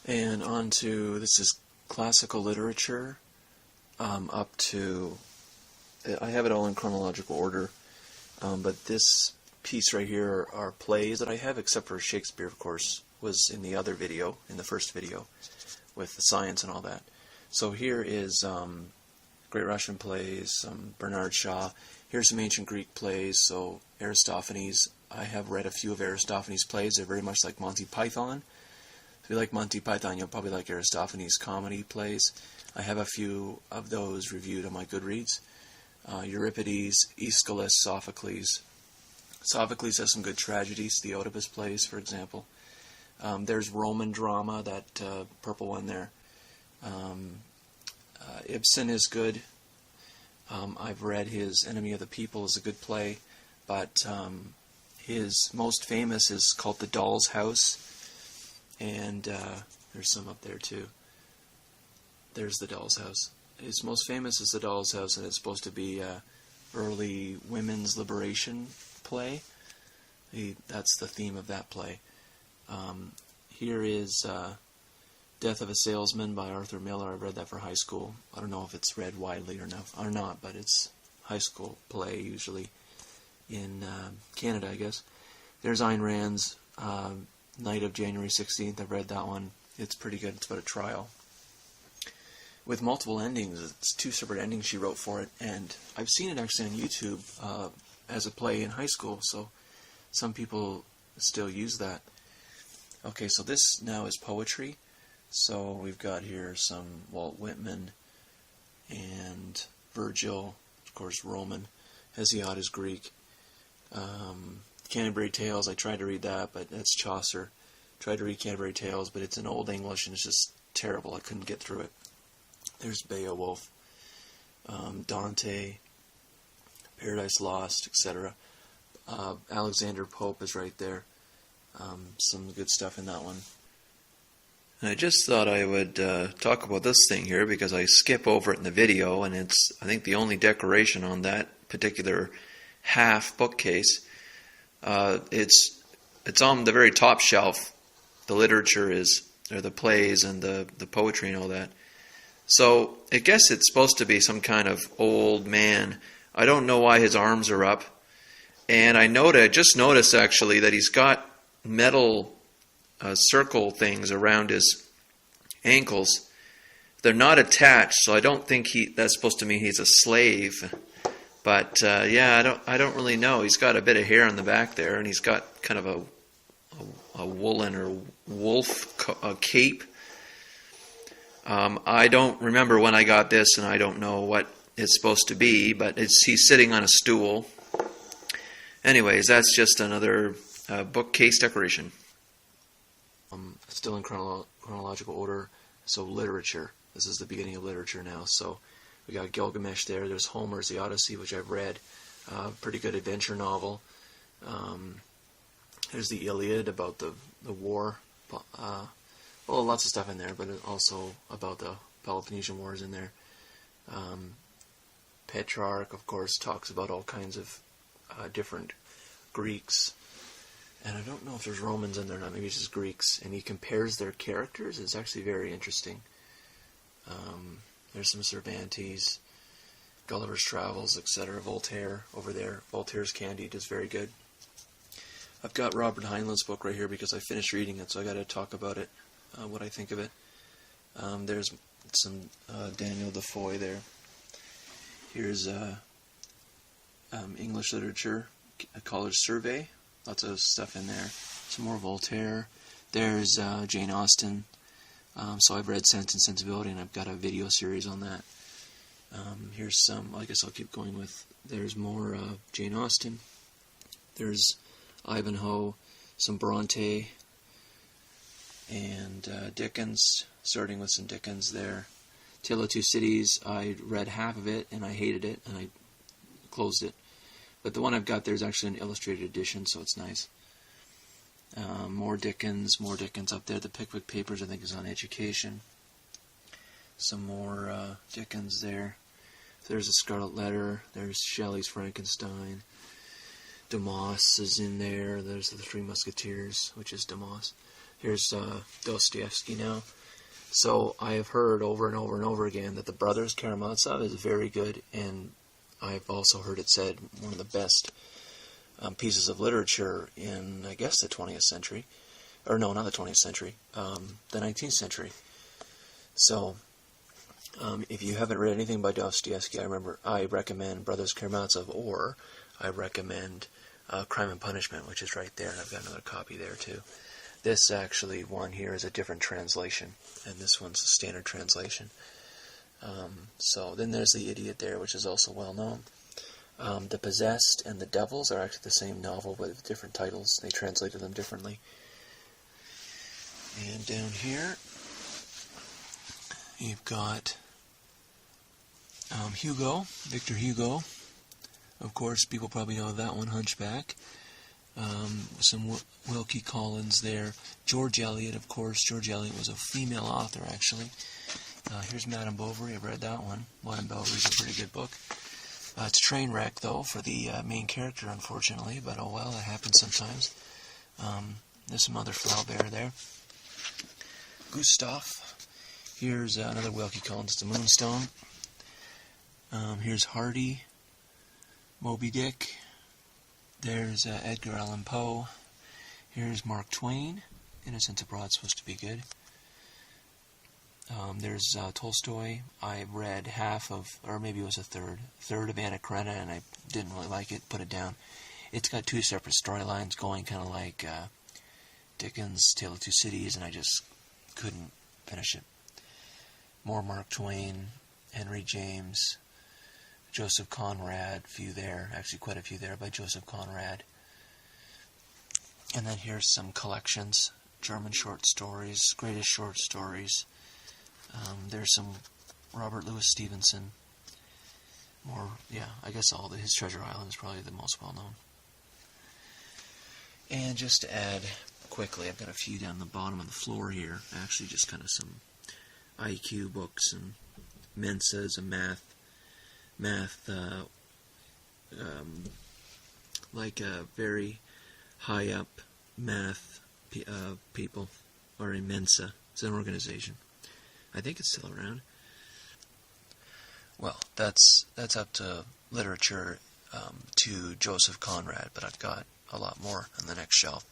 And on to, this is classical literature, up to, I have it all in chronological order, but this piece right here are plays that I have, except for Shakespeare, of course, was in the other video, in the first video, with the science and all that. So here is Great Russian plays, some Bernard Shaw. Here's some ancient Greek plays, so Aristophanes. I have read a few of Aristophanes' plays. They're very much like Monty Python. If you like Monty Python, you'll probably like Aristophanes' comedy plays. I have a few of those reviewed on my Goodreads. Euripides, Aeschylus, Sophocles. Sophocles has some good tragedies, the Oedipus plays, for example. There's Roman drama, that purple one there. Ibsen is good. I've read his Enemy of the People is a good play, but his most famous is called The Doll's House, and there's some up there too. There's The Doll's House. His most famous is The Doll's House, and it's supposed to be a early women's liberation play. That's the theme of that play. Here is Death of a Salesman by Arthur Miller. I read that for high school. I don't know if it's read widely or not, but it's high school play usually in Canada, I guess. There's Ayn Rand's Night of January 16th. I've read that one. It's pretty good. It's about a trial with multiple endings. It's 2 separate endings she wrote for it, and I've seen it actually on YouTube as a play in high school, so some people still use that. Okay, so this now is poetry. So we've got here some Walt Whitman and Virgil, of course Roman. Hesiod is Greek. Canterbury Tales, I tried to read that, but that's Chaucer. Tried to read Canterbury Tales, but it's in Old English and it's just terrible. I couldn't get through it. There's Beowulf, Dante, Paradise Lost, etc. Alexander Pope is right there. Some good stuff in that one. And I just thought I would talk about this thing here because I skip over it in the video, and it's, I think, the only decoration on that particular half bookcase. It's on the very top shelf. The literature is, or the plays and the poetry and all that. So I guess it's supposed to be some kind of old man. I don't know why his arms are up. And I just noticed actually that he's got metal circle things around his ankles. They're not attached, so I don't think that's supposed to mean he's a slave. But yeah, I don't really know. He's got a bit of hair on the back there, and he's got kind of a woolen or wolf cape. I don't remember when I got this, and I don't know what it's supposed to be, but he's sitting on a stool. Anyways, that's just another bookcase decoration. Still in chronological order, so literature. This is the beginning of literature now. So we got Gilgamesh there. There's Homer's The Odyssey, which I've read. Pretty good adventure novel. There's the Iliad about the war. Well, lots of stuff in there, but also about the Peloponnesian Wars in there. Petrarch, of course, talks about all kinds of different Greeks. And I don't know if there's Romans in there or not. Maybe it's just Greeks. And he compares their characters. It's actually very interesting. There's some Cervantes, Gulliver's Travels, etc. Voltaire over there. Voltaire's Candide is very good. I've got Robert Heinlein's book right here because I finished reading it, so I got to talk about it, what I think of it. There's some Daniel Defoe there. Here's English literature, a college survey. Lots of stuff in there. Some more Voltaire. There's Jane Austen. So I've read Sense and Sensibility, and I've got a video series on that. Here's some, I guess I'll keep going with, there's more Jane Austen. There's Ivanhoe, some Bronte, and Dickens, starting with some Dickens there. Tale of Two Cities, I read half of it, and I hated it, and I closed it. But the one I've got there is actually an illustrated edition, so it's nice. More Dickens up there. The Pickwick Papers, I think, is on education. Some more Dickens there. There's a Scarlet Letter. There's Shelley's Frankenstein. Dumas is in there. There's the Three Musketeers, which is Dumas. Here's Dostoevsky now. So I have heard over and over and over again that the Brothers Karamazov is very good, and I've also heard it said one of the best pieces of literature in, I guess, the 20th century. Or no, not the 20th century, the 19th century. So, if you haven't read anything by Dostoevsky, I recommend Brothers Karamazov, or I recommend Crime and Punishment, which is right there, and I've got another copy there too. This actually one here is a different translation, and this one's a standard translation. So then there's The Idiot there, which is also well known. The Possessed and The Devils are actually the same novel, but with different titles. They translated them differently. And down here, you've got Hugo, Victor Hugo. Of course, people probably know that one, Hunchback. Some Wilkie Collins there. George Eliot, of course. George Eliot was a female author, actually. Here's Madame Bovary. I've read that one. Madame Bovary is a pretty good book. It's a train wreck, though, for the main character, unfortunately. But oh well, it happens sometimes. There's some other Flaubert there. Gustav. Here's another Wilkie Collins, The Moonstone. Here's Hardy. Moby Dick. There's Edgar Allan Poe. Here's Mark Twain. Innocents Abroad, supposed to be good. There's Tolstoy. I read half of, or maybe it was a third of Anna Karenina, and I didn't really like it, put it down. It's got two separate storylines going, kind of like Dickens' Tale of Two Cities, and I just couldn't finish it. More Mark Twain, Henry James, Joseph Conrad, few there, actually quite a few there by Joseph Conrad. And then here's some collections, German short stories, greatest short stories. There's some Robert Louis Stevenson. I guess his Treasure Island is probably the most well known. And just to add quickly, I've got a few down the bottom of the floor here. Actually, just kind of some IQ books, and Mensa is a math, like a very high up math people are in Mensa. It's an organization. I think it's still around. Well, that's up to literature to Joseph Conrad, but I've got a lot more on the next shelf.